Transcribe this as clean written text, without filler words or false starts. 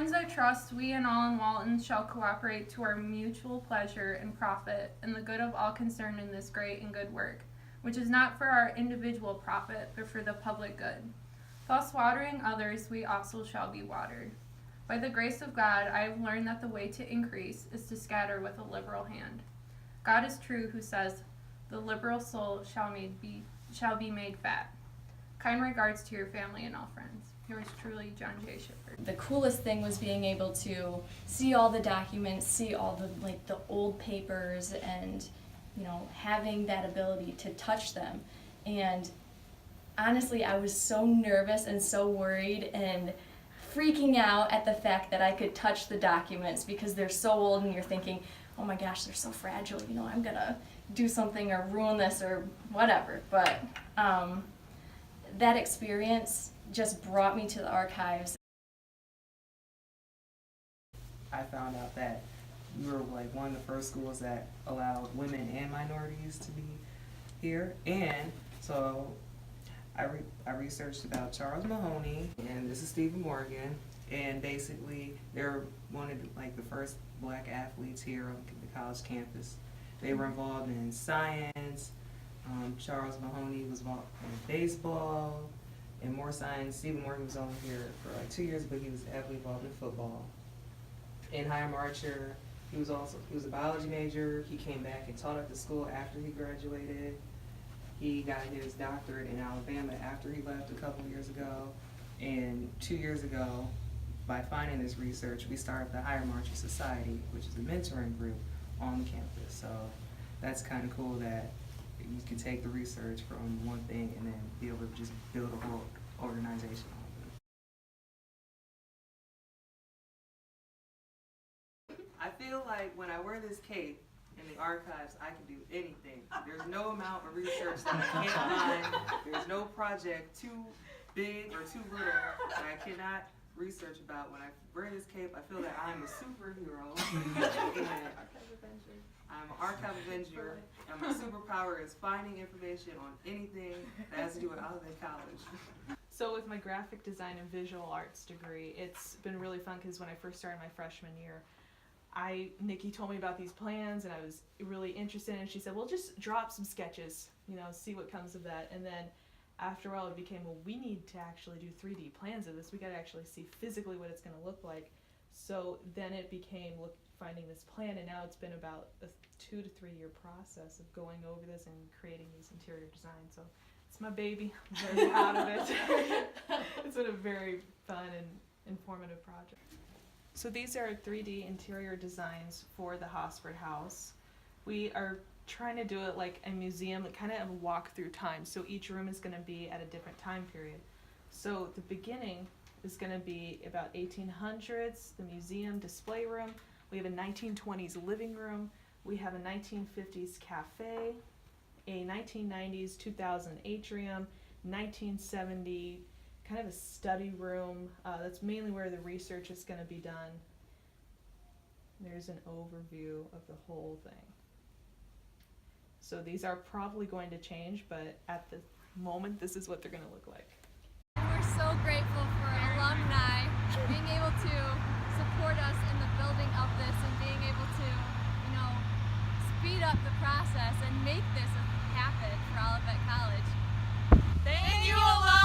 Friends, I trust we and all in Walton shall cooperate to our mutual pleasure and profit and the good of all concerned in this great and good work, which is not for our individual profit, but for the public good. Thus watering others, we also shall be watered. By the grace of God, I have learned that the way to increase is to scatter with a liberal hand. God is true who says, the liberal soul shall be made fat. Kind regards to your family and all friends. Yours truly, John J. Shippard. The coolest thing was being able to see all the documents, see all the old papers, and having that ability to touch them. And honestly, I was so nervous and so worried and freaking out at the fact that I could touch the documents because they're so old, and you're thinking, oh my gosh, they're so fragile, I'm gonna do something or ruin this or whatever. But that experience just brought me to the archives. I found out that we were one of the first schools that allowed women and minorities to be here, and so I researched about Charles Mahoney, and this is Stephen Morgan, and basically they're one of the first black athletes here on the college campus. They were involved in science. Charles Mahoney was involved in baseball and more science. Stephen Morgan was only here for 2 years, but he was heavily involved in football. And Hiram Archer, he was a biology major. He came back and taught at the school after he graduated. He got his doctorate in Alabama after he left a couple years ago. And 2 years ago, by finding this research, we started the Hiram Archer Society, which is a mentoring group on the campus. So that's kind of cool that you can take the research from one thing and then be able to just build a whole organization on it. I feel like when I wear this cape in the archives, I can do anything. There's no amount of research that I can't find. There's no project too big or too little that I cannot research about. When I wear this cape, I feel that I'm a superhero. I'm an archive avenger, and my superpower is finding information on anything that has to do with Olivet College. So with my graphic design and visual arts degree, it's been really fun because when I first started my freshman year, Nikki told me about these plans and I was really interested, and she said, well, just drop some sketches, see what comes of that. And then after a while it became, well, we need to actually do 3D plans of this. We got to actually see physically what it's going to look like. So then it became finding this plan, and now it's been about a 2 to 3 year process of going over this and creating these interior designs. So it's my baby. I'm very proud of it. It's been a very fun and informative project. So these are 3D interior designs for the Hosford House. We are trying to do it like a museum, kind of a walk through time. So each room is going to be at a different time period. So the beginning is going to be about 1800s, the museum display room. We have a 1920s living room. We have a 1950s cafe, a 1990s 2000 atrium, 1970 kind of a study room. That's mainly where the research is going to be done. There's an overview of the whole thing. So these are probably going to change, but at the moment, this is what they're going to look like. We're so grateful for alumni being able to support us in the building of this and being able to, speed up the process and make this happen for Olivet College. Thank you, alumni!